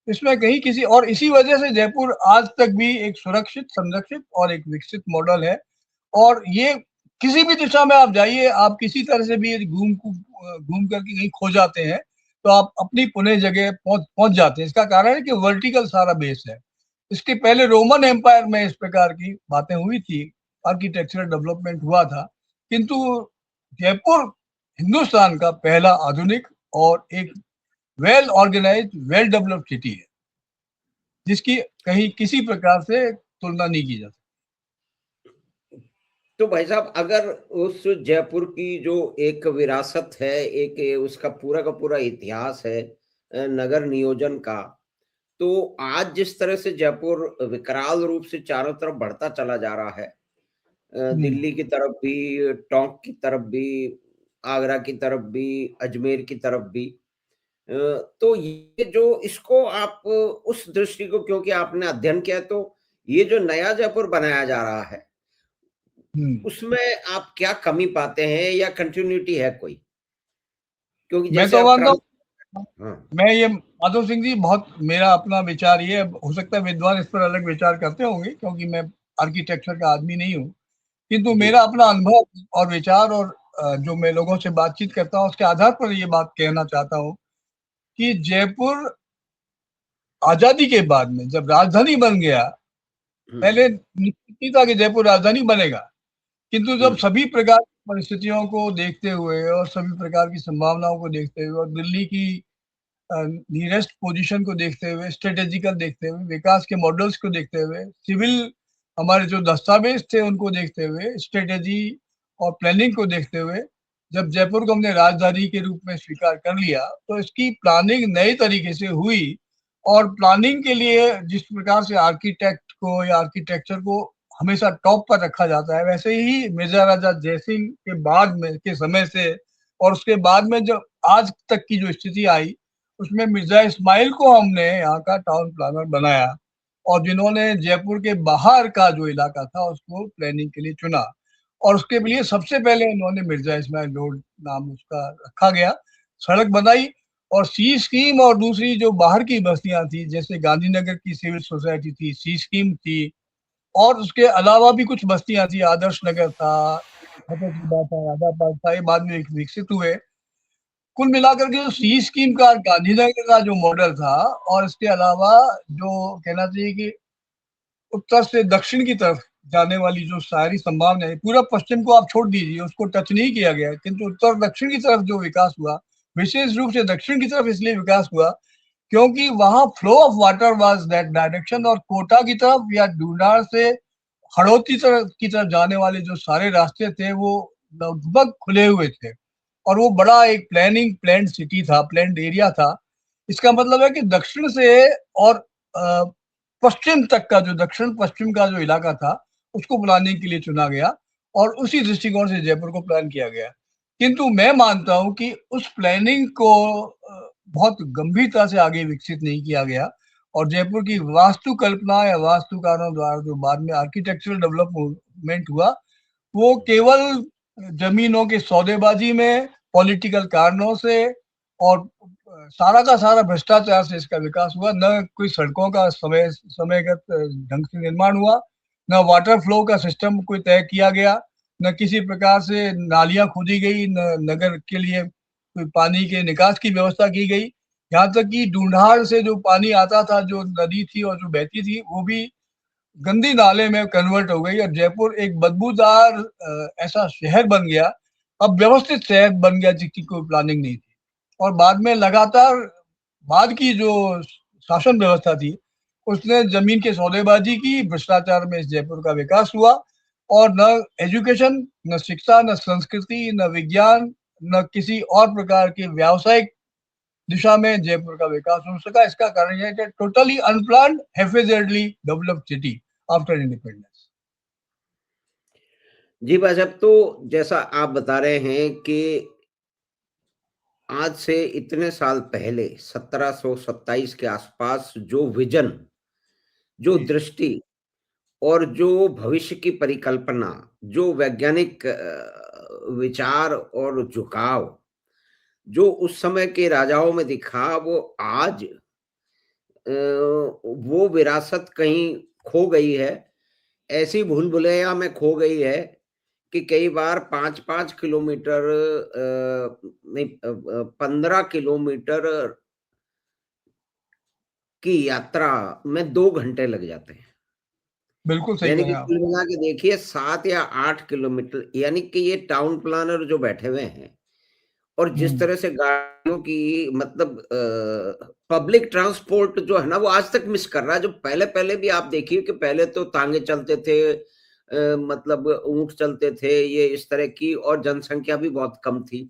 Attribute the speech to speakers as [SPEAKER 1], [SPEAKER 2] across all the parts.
[SPEAKER 1] इसमें कहीं किसी और, इसी वजह से जयपुर आज तक भी एक सुरक्षित, संरक्षित और एक विकसित मॉडल है। और ये किसी भी दिशा में आप जाइए, आप किसी तरह से भी घूम करके कहीं खो जाते हैं तो आप अपनी पुणे जगह पहुंच जाते हैं। इसका कारण है कि वर्टिकल सारा बेस है। इसके पहले रोमन एम्पायर में इस प्रकार की बातें हुई थी, आर्किटेक्चरल डेवलपमेंट हुआ था, किंतु जयपुर हिंदुस्तान का पहला आधुनिक और एक well organised, well developed city है, जिसकी कहीं किसी प्रकार से तुलना नहीं की जा सकती।
[SPEAKER 2] तो भाई साहब, अगर उस जयपुर की जो एक विरासत है, एक उसका पूरा का पूरा इतिहास है नगर नियोजन का, तो आज जिस तरह से जयपुर विकराल रूप से चारों तरफ बढ़ता चला जा रहा है, दिल्ली की तरफ भी, टोंक की तरफ भी, आगरा की तरफ भी, अजमेर की तरफ भी, तो ये जो इसको आप उस दृष्टि को, क्योंकि आपने अध्ययन किया, तो ये जो नया जयपुर बनाया जा रहा है उसमें आप क्या कमी पाते हैं या कंटिन्यूटी है कोई? क्योंकि
[SPEAKER 1] मैं
[SPEAKER 2] जैसे
[SPEAKER 1] तो
[SPEAKER 2] आप
[SPEAKER 1] मानता हूँ, मैं ये माधव सिंह जी, बहुत मेरा अपना विचार ये हो सकता है, विद्वान इस पर अलग विचार करते होंगे क्योंकि मैं आर्किटेक्चर का आदमी नहीं हूँ, किंतु मेरा अपना अनुभव और विचार और जो मैं लोगों से बातचीत करता हूँ उसके आधार पर ये बात कहना चाहता हूँ कि जयपुर आजादी के बाद में जब राजधानी बन गया, पहले निश्चित था कि जयपुर राजधानी बनेगा, किंतु जब सभी प्रकार की परिस्थितियों को देखते हुए और सभी प्रकार की संभावनाओं को देखते हुए और दिल्ली की नियरेस्ट पोजीशन को देखते हुए, स्ट्रेटेजिकल देखते हुए, विकास के मॉडल्स को देखते हुए, सिविल हमारे जो दस्तावेज थे उनको देखते हुए, स्ट्रेटेजी और प्लानिंग को देखते हुए, जब जयपुर को हमने राजधानी के रूप में स्वीकार कर लिया तो इसकी प्लानिंग नए तरीके से हुई। और प्लानिंग के लिए जिस प्रकार से आर्किटेक्ट को या आर्किटेक्चर को हमेशा टॉप पर रखा जाता है, वैसे ही मिर्जा राजा जयसिंह के बाद में के समय से और उसके बाद में जो आज तक की जो स्थिति आई, उसमें मिर्जा इस्माइल को हमने यहाँ का टाउन प्लानर बनाया और जिन्होंने जयपुर के बाहर का जो इलाका था उसको प्लानिंग के लिए चुना। और उसके लिए सबसे पहले उन्होंने मिर्जा इस्माइल रोड नाम उसका रखा गया, सड़क बनाई। और सी स्कीम और दूसरी जो बाहर की बस्तियां थी, जैसे गांधीनगर की सिविल सोसाइटी थी, सी स्कीम थी, और उसके अलावा भी कुछ बस्तियां थी, आदर्श नगर था, फतेहपुरा था, राजा पार्क था, ये बाद में विकसित हुए। कुल मिलाकर के जो सी स्कीम का गांधीनगर का जो मॉडल था, और इसके अलावा जो कहना चाहिए कि उत्तर से दक्षिण की तरफ जाने वाली जो सारी संभावना है, पूरा पश्चिम को आप छोड़ दीजिए, उसको टच नहीं किया गया, किंतु उत्तर दक्षिण की तरफ जो विकास हुआ, विशेष रूप से दक्षिण की तरफ इसलिए विकास हुआ क्योंकि वहां flow of water was that direction, और कोटा की तरफ या डूनार से हड़ौती तरफ की तरफ जाने वाले जो सारे रास्ते थे वो लगभग खुले हुए थे। और वो बड़ा एक प्लान्ड सिटी था, प्लान्ड एरिया था। इसका मतलब है कि दक्षिण से और पश्चिम तक का जो दक्षिण पश्चिम का जो इलाका था उसको प्लानिंग के लिए चुना गया और उसी दृष्टिकोण से जयपुर को प्लान किया गया। किंतु मैं मानता हूं कि उस प्लानिंग को बहुत गंभीरता से आगे विकसित नहीं किया गया और जयपुर की वास्तु कल्पना या वास्तुकारों द्वारा जो बाद में आर्किटेक्चरल डेवलपमेंट हुआ, वो केवल जमीनों के सौदेबाजी में, पॉलिटिकल कारणों से और सारा का सारा भ्रष्टाचार से इसका विकास हुआ। न कोई सड़कों का समयगत ढंग से निर्माण हुआ, न वाटर फ्लो का सिस्टम कोई तय किया गया, न किसी प्रकार से नालियां खोदी गई, न नगर के लिए कोई पानी के निकास की व्यवस्था की गई। यहाँ तक कि ढूंढार से जो पानी आता था, जो नदी थी और जो बहती थी, वो भी गंदी नाले में कन्वर्ट हो गई और जयपुर एक बदबूदार ऐसा शहर बन गया, अब व्यवस्थित शहर बन गया जिसकी कोई प्लानिंग नहीं थी। और बाद में लगातार बाद की जो शासन व्यवस्था थी उसने जमीन के सौदेबाजी की, भ्रष्टाचार में इस जयपुर का विकास हुआ और न एजुकेशन, न शिक्षा, न संस्कृति, न विज्ञान, न किसी और प्रकार के व्यावसायिक दिशा में जयपुर का विकास हो सका। इसका कारण यह है कि totally unplanned, haphazardly developed city after independence.
[SPEAKER 2] जी भाई साहब, तो जैसा आप बता रहे हैं कि आज से इतने साल पहले 1727 के आसपास जो विजन, जो दृष्टि और जो भविष्य की परिकल्पना, जो वैज्ञानिक विचार और झुकाव जो उस समय के राजाओं में दिखा, वो आज वो विरासत कहीं खो गई है, ऐसी भूल-भुलैया में खो गई है कि कई बार 5-5 किलोमीटर 15 किलोमीटर की यात्रा में 2 घंटे लग जाते हैं।
[SPEAKER 1] बिल्कुल सही
[SPEAKER 2] यानी
[SPEAKER 1] कह
[SPEAKER 2] कि
[SPEAKER 1] रहे हैं आप।
[SPEAKER 2] कुल मिला के देखिए 7 या 8 किलोमीटर, यानी कि ये टाउन प्लानर जो बैठे हुए हैं और जिस
[SPEAKER 1] हुँ,
[SPEAKER 2] तरह से गाड़ियों की मतलब पब्लिक ट्रांसपोर्ट जो है ना, वो आज तक मिस कर रहा है। जो पहले-पहले भी आप देखिए कि पहले तो तांगे चलते थे, मतलब ऊँट चलते थे, ये इस तरह की, और जनसंख्या भी बहुत कम थी।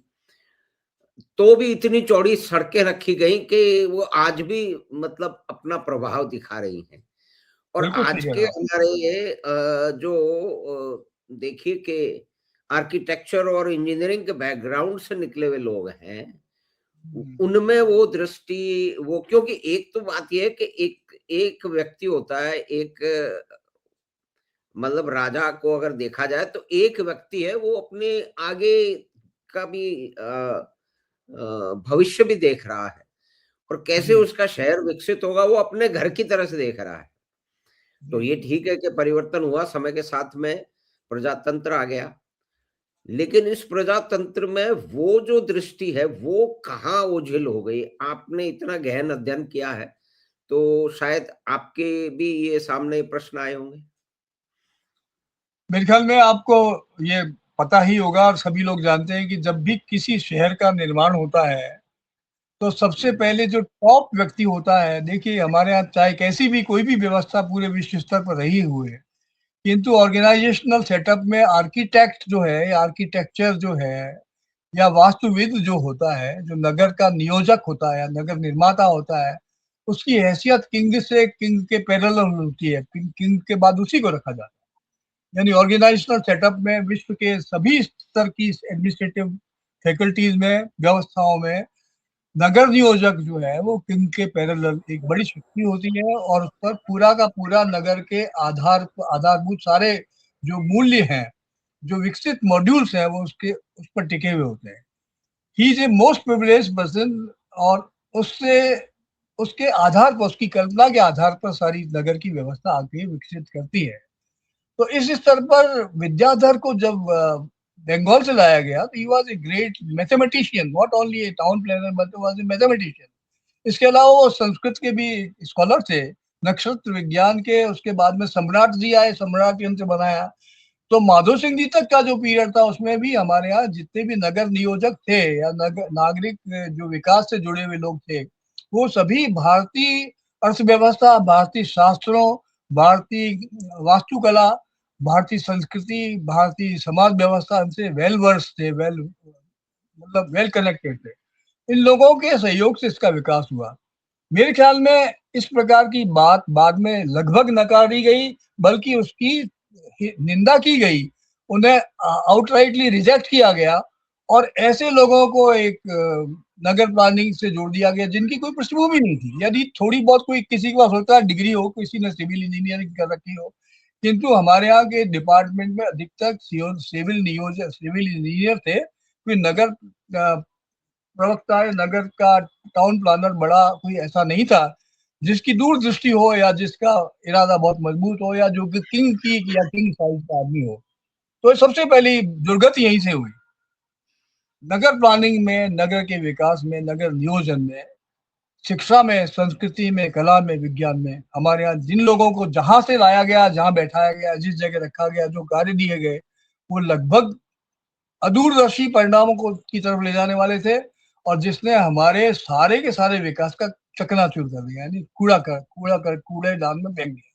[SPEAKER 2] तो भी इतनी चौड़ी सड़कें रखी गई कि वो आज भी मतलब अपना प्रभाव दिखा रही हैं। और
[SPEAKER 1] बिल्कुल सही
[SPEAKER 2] आज
[SPEAKER 1] कह रहे
[SPEAKER 2] के
[SPEAKER 1] हो आप।
[SPEAKER 2] हमारे ये जो देखिए कि आर्किटेक्चर और इंजीनियरिंग के बैकग्राउंड से निकले हुए लोग हैं,
[SPEAKER 1] हुँ,
[SPEAKER 2] उनमें वो दृष्टि, वो क्योंकि एक तो बात ये है कि एक एक व्यक्ति होता है, एक मतलब राजा को अगर देखा जाए तो एक व्यक्ति है, वो अपने आगे का भी भविष्य भी देख रहा है और कैसे
[SPEAKER 1] जी,
[SPEAKER 2] उसका शहर विकसित होगा वो अपने घर की तरह से देख रहा है। तो
[SPEAKER 1] जी।
[SPEAKER 2] ये ठीक है कि परिवर्तन हुआ, समय के साथ में प्रजातंत्र आ गया। लेकिन इस प्रजातंत्र में वो जो दृष्टि है, वो कहाँ ओझल हो गई? आपने इतना गहन अध्ययन किया है, तो शायद आपके भी ये सामने प्रश्न आए होंगे।
[SPEAKER 1] मेरे ख्याल में आपको ये पता ही होगा और सभी लोग जानते हैं कि जब भी किसी शहर का निर्माण होता है, तो सबसे
[SPEAKER 2] हुँ,
[SPEAKER 1] पहले जो टॉप व्यक्ति होता है, देखिए हमारे यहाँ चाहे कैसी भी कोई भी व्यवस्था पूरे विश्व स्तर पर रही हुई है, किंतु ऑर्गेनाइजेशनल सेटअप में आर्किटेक्ट जो है या आर्किटेक्चर जो है या वास्तुविद जो होता है, जो नगर का नियोजक होता है या नगर निर्माता होता है, उसकी हैसियत किंग से किंग के पैरेलल होती है। किंग किंग के बाद उसी को रखा जाता है। यानी ऑर्गेनाइजेशनल सेटअप में विश्व के सभी स्तर की एडमिनिस्ट्रेटिव फैकल्टीज़ में, व्यवस्थाओं में नगर नियोजक जो है वो किंग के पैरेलल एक बड़ी शक्ति होती है और उस पर पूरा का पूरा नगर के आधारभूत सारे जो मूल्य हैं, जो विकसित मॉड्यूल्स हैं वो उसके उस पर टिके हुए होते हैं। He is a most privileged person और उससे उसके आधार पर उसकी कल्पना के आधार पर सारी नगर की व्यवस्था आके विकसित करती है। तो इस स्तर पर विद्याधर को जब बंगाल से लाया गया तो ही was a great mathematician, not only a town planner but was a mathematician. इसके अलावा वो संस्कृत के भी स्कॉलर थे, नक्षत्र विज्ञान के, उसके बाद में सम्राट जी आए, सम्राट यंत्र बनाया। तो माधो सिंह जी तक का जो पीरियड था उसमें भी हमारे यहाँ जितने भी नगर नियोजक थे या नागरिक जो विकास से जुड़े हुए लोग थे, वो सभी भारतीय अर्थव्यवस्था, भारतीय शास्त्रों, भारतीय वास्तुकला, भारतीय संस्कृति, भारतीय समाज व्यवस्था इनसे वेल वर्स्ड थे, मतलब वेल कनेक्टेड थे। इन लोगों के सहयोग से इसका विकास हुआ। मेरे ख्याल में इस प्रकार की बात बाद में लगभग नकारी गई, बल्कि उसकी निंदा की गई। उन्हें आउटराइटली रिजेक्ट किया गया और ऐसे लोगों को एक नगर प्लानिंग से जोड़ दिया गया जिनकी कोई पृष्ठभूमि नहीं थी। यदि थोड़ी बहुत कोई किसी के पास होता है डिग्री हो, किसी ने सिविल इंजीनियरिंग कर रखी हो, किंतु हमारे यहाँ के डिपार्टमेंट में अधिकतर सिविल इंजीनियर थे। कोई नगर प्रवक्ता है, नगर का टाउन प्लानर बड़ा कोई ऐसा नहीं था जिसकी दूरदृष्टि हो या जिसका इरादा बहुत मजबूत हो या जो कि किंग की या किंग साइज का आदमी हो। तो सबसे पहली दुर्गति यहीं से हुई। नगर प्लानिंग में, नगर के विकास में, नगर नियोजन में, शिक्षा में, संस्कृति में, कला में, विज्ञान में हमारे यहाँ जिन लोगों को जहां से लाया गया, जहां बैठाया गया, जिस जगह रखा गया, जो कार्य दिए गए, वो लगभग अदूरदर्शी परिणामों को की तरफ ले जाने वाले थे और जिसने हमारे सारे के सारे विकास का चकनाचूर कर दिया, यानी कूड़ेदान में फेंक दिया।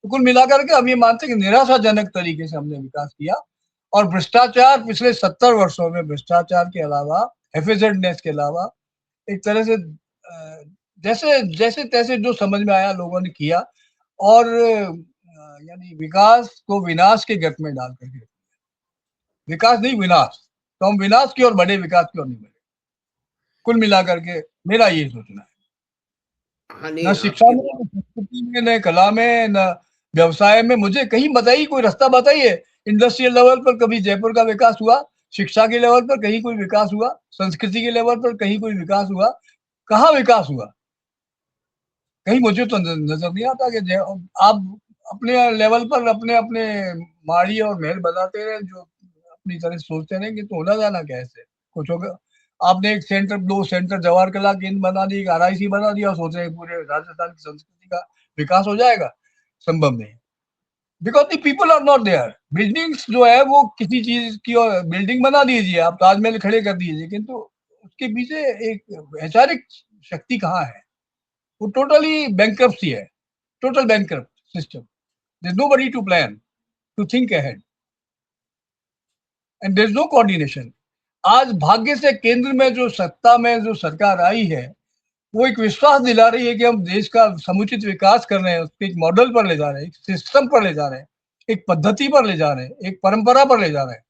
[SPEAKER 1] तो कुल मिलाकर के हम ये मानते हैं कि निराशाजनक तरीके से हमने विकास किया और भ्रष्टाचार पिछले 70 वर्षों में भ्रष्टाचार के अलावा, हैफेज़र्डनेस के अलावा एक तरह से जैसे जैसे तैसे जो समझ में आया लोगों ने किया और यानी विकास को विनाश के गट में डाल करके, विकास नहीं विनाश, तो हम विनाश की ओर बढ़े, विकास की ओर नहीं बढ़े। कुल मिलाकर के मेरा ये सोचना है।
[SPEAKER 2] हाँ, नहीं
[SPEAKER 1] न शिक्षा
[SPEAKER 2] आपकी
[SPEAKER 1] में, न संस्कृति में, न कला में, न व्यवसाय में मुझे कहीं बताइए, कोई रास्ता बताइए। इंडस्ट्रियल लेवल पर कभी जयपुर का विकास हुआ? शिक्षा के लेवल पर कहीं कोई विकास हुआ? संस्कृति के लेवल पर कहीं कोई विकास हुआ? कहाँ विकास हुआ? कहीं मुझे तो नजर नहीं आता कि आप अपने लेवल पर अपने अपने माड़ी और महल बनाते रहे, जो अपनी तरह सोचते रहे कि तो होना जाना कैसे कुछ होगा। आपने एक सेंटर, 2 सेंटर जवाहर कला केंद्र बना दी, एक RIC बना दिया और सोच रहे हैं पूरे राजस्थान की संस्कृति का विकास हो जाएगा। संभव नहीं, because the people are not there. Buildings जो है वो किसी चीज की, और बिल्डिंग बना दीजिए आप, ताजमहल खड़े कर दीजिए, किंतु उसके पीछे एक वैचारिक शक्ति कहाँ है? वो टोटली बैंक्रप्सी है, total bankrupt system. There is nobody to plan, to think ahead, and there is no coordination. आज भाग्य से केंद्र में जो सत्ता में जो सरकार आई है, वो एक विश्वास दिला रही है कि हम देश का समुचित विकास कर रहे हैं, उसके एक मॉडल पर ले जा रहे हैं, एक सिस्टम पर ले जा रहे हैं, एक पद्धति पर ले जा रहे हैं, एक परंपरा पर ले जा रहे हैं।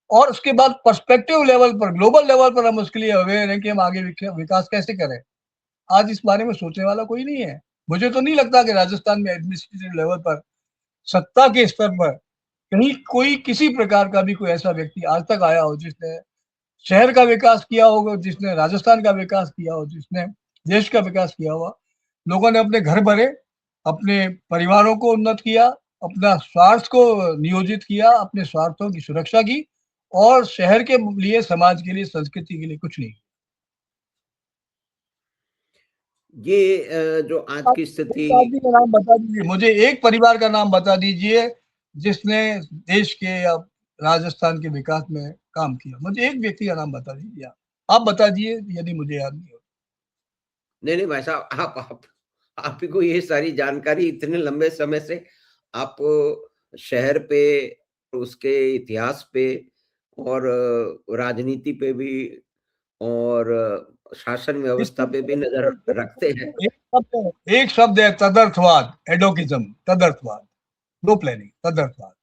[SPEAKER 1] और उसके बाद पर्सपेक्टिव लेवल पर, ग्लोबल लेवल पर हम उसके लिए अवेयर हैं कि हम आगे विकास कैसे करें। आज इस बारे में सोचने वाला कोई नहीं है। मुझे तो नहीं लगता कि राजस्थान में एडमिनिस्ट्रेटिव लेवल पर, सत्ता के स्तर पर कहीं कोई किसी प्रकार का भी कोई ऐसा व्यक्ति आज तक आया हो जिसने शहर का विकास किया होगा, जिसने राजस्थान का विकास किया हो, जिसने देश का विकास किया हुआ। लोगों ने अपने घर भरे, अपने परिवारों को उन्नत किया, अपना स्वार्थ को नियोजित किया, अपने स्वार्थों की सुरक्षा की, और शहर के लिए, समाज के लिए, संस्कृति के लिए कुछ नहीं।
[SPEAKER 2] ये जो आज की स्थिति,
[SPEAKER 1] आदमी का नाम बता दीजिए मुझे, एक परिवार का नाम बता दीजिए जिसने देश के या राजस्थान के विकास में काम किया। मुझे एक व्यक्ति का नाम बता दीजिए, आप बता दीजिए यदि मुझे याद नहीं हो।
[SPEAKER 2] नहीं भाई साहब, आप ही को ये सारी जानकारी इतने लंबे समय से आप शहर पे, उसके इतिहास पे और राजनीति पे भी और शासन व्यवस्था पे भी नजर रखते हैं।
[SPEAKER 1] एक शब्द है, तदर्थवाद, एडोकिज्म, तदर्थवाद, नो प्लानिंग, तदर्थवाद।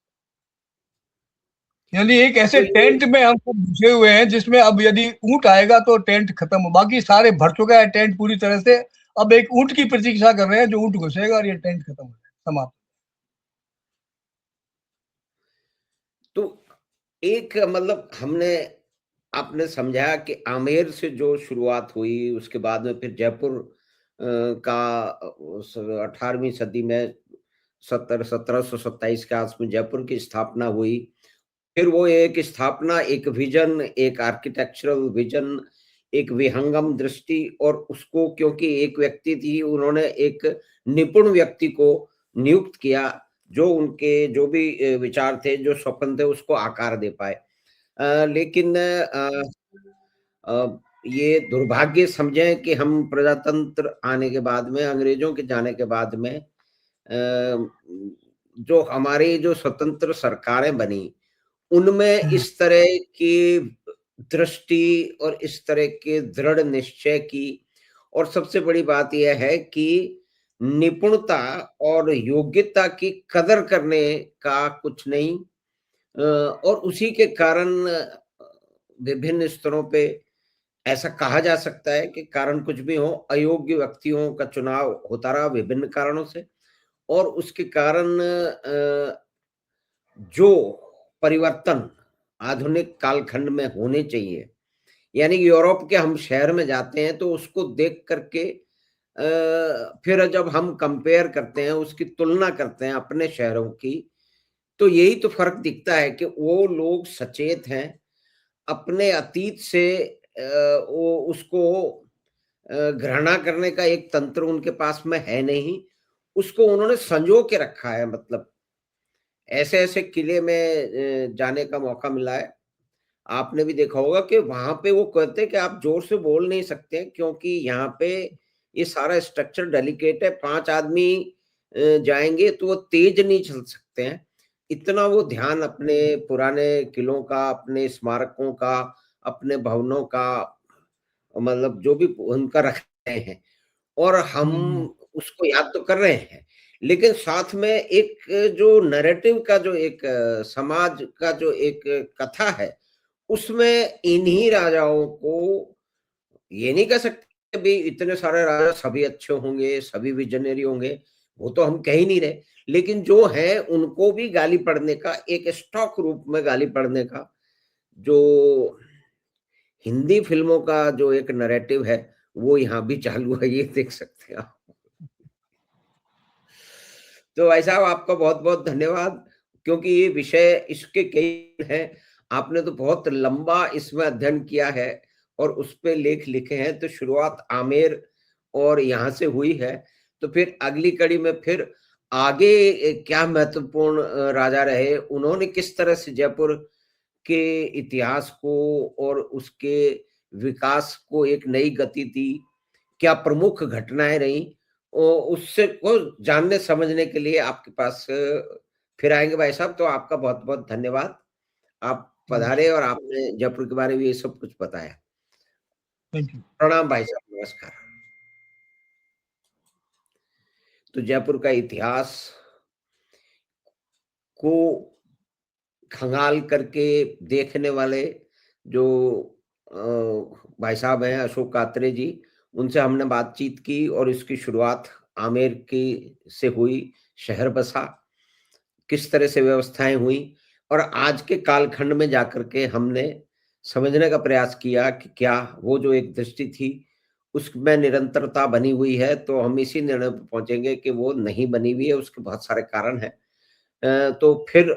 [SPEAKER 1] यानी एक ऐसे
[SPEAKER 2] तो
[SPEAKER 1] टेंट में हम सब घुसे हुए हैं जिसमें अब यदि ऊंट आएगा तो टेंट खत्म हो, बाकी सारे भर चुका है टेंट पूरी तरह से। अब एक ऊंट की प्रतीक्षा कर रहे हैं जो ऊंट घुसेगा और ये टेंट खत्म हो जाएगा, समाप्त।
[SPEAKER 2] तो एक मतलब हमने, आपने समझाया कि आमेर से जो शुरुआत हुई, उसके बाद में फिर जयपुर का 18वीं सदी में 1727 के आसपास में जयपुर की स्थापना हुई। फिर वो एक स्थापना, एक विजन, एक आर्किटेक्चरल विजन, एक विहंगम दृष्टि, और उसको क्योंकि एक व्यक्ति थी, उन्होंने एक निपुण व्यक्ति को नियुक्त किया जो उनके जो भी विचार थे, जो स्वप्न थे, उसको आकार दे पाए। लेकिन ये दुर्भाग्य समझें कि हम प्रजातंत्र आने के बाद में, अंग्रेजों के जाने के बाद में जो हमारी जो स्वतंत्र सरकारें बनी, उनमें इस तरह की दृष्टि और इस तरह के दृढ़ निश्चय की, और सबसे बड़ी बात यह है कि निपुणता और योग्यता की कदर करने का कुछ नहीं। और उसी के कारण विभिन्न स्तरों पे ऐसा कहा जा सकता है कि कारण कुछ भी हो, अयोग्य व्यक्तियों का चुनाव होता रहा विभिन्न कारणों से, और उसके कारण जो परिवर्तन आधुनिक कालखंड में होने चाहिए, यानी यूरोप के हम शहर में जाते हैं तो उसको देख करके फिर जब हम कंपेयर करते हैं, उसकी तुलना करते हैं अपने शहरों की, तो यही तो फर्क दिखता है कि वो लोग सचेत हैं अपने अतीत से। वो उसको घृणा करने का एक तंत्र उनके पास में है नहीं, उसको उन्होंने संजो के रखा है। मतलब ऐसे ऐसे किले में जाने का मौका मिला है, आपने भी देखा होगा कि वहां पे वो कहते हैं कि आप जोर से बोल नहीं सकते क्योंकि यहाँ पे ये सारा स्ट्रक्चर डेलिकेट है, 5 आदमी जाएंगे तो वो तेज नहीं चल सकते हैं। इतना वो ध्यान अपने पुराने किलों का, अपने स्मारकों का, अपने भवनों का, मतलब जो भी उनका रख रहे हैं, और हम उसको याद तो कर रहे हैं, लेकिन साथ में एक जो नैरेटिव का जो एक समाज का जो एक कथा है, उसमें इन्हीं राजाओं को, ये नहीं कह सकते भी इतने सारे राजा सभी अच्छे होंगे, सभी विजनरी होंगे, वो तो हम कह ही नहीं रहे, लेकिन जो है उनको भी गाली पढ़ने का, एक स्टॉक रूप में गाली पढ़ने का जो हिंदी फिल्मों का जो एक नैरेटिव है, वो यहाँ भी चालू है, ये देख सकते हैं आप। तो भाई साहब आपका बहुत-बहुत धन्यवाद, क्योंकि ये विषय इसके कई हैं। आपने तो बहुत लंबा इसमें अध्ययन किया है और उस पे लेख लिखे हैं, तो शुरुआत आमेर और यहाँ से हुई है। तो फिर अगली कड़ी में फिर आगे क्या महत्वपूर्ण राजा रहे, उन्होंने किस तरह से जयपुर के इतिहास को और उसके विकास को एक नई गति दी, क्या प्रमुख घटनाएँ रहीं, उससे को जानने समझने के लिए आपके पास फिर आएँगे भाई साहब, तो आपका बहुत-बहुत धन्यवाद। आप पधारे
[SPEAKER 1] नमस्कार।
[SPEAKER 2] और आपने जयपुर के बारे में ये सब कुछ बताया।
[SPEAKER 1] Thank you.
[SPEAKER 2] प्रणाम भाई साहब, नमस्कार। तो जयपुर का इतिहास को खंगाल करके देखने वाले जो भाई साहब हैं अशोक कात्रे जी, उनसे हमने बातचीत की और इसकी शुरुआत आमेर की से हुई, शहर बसा, किस तरह से व्यवस्थाएँ हुई और आज के कालखंड में जाकर के हमने समझने का प्रयास किया कि क्या वो जो एक दृष्टि थी, उसमें निरंतरता बनी हुई है, तो हम इसी निर्णय पे पहुँचेंगे कि वो नहीं बनी हुई है, उसके बहुत सारे कारण हैं। तो फिर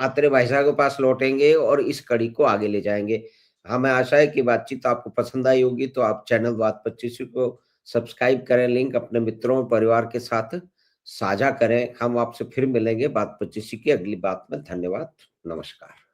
[SPEAKER 2] आत्रेय भाई साहब के पास लौटेंगे और इस कड़ी को आगे ले जाएँगे। हमें आशा है कि बातचीत आपको पसंद आई होगी, तो आप चैनल बात 25 को सब्सक्राइब करें, लिंक अपने मित्रों और परिवार के साथ साझा करें। हम आपसे फिर मिलेंगे बात 25 की अगली बात में। धन्यवाद, नमस्कार।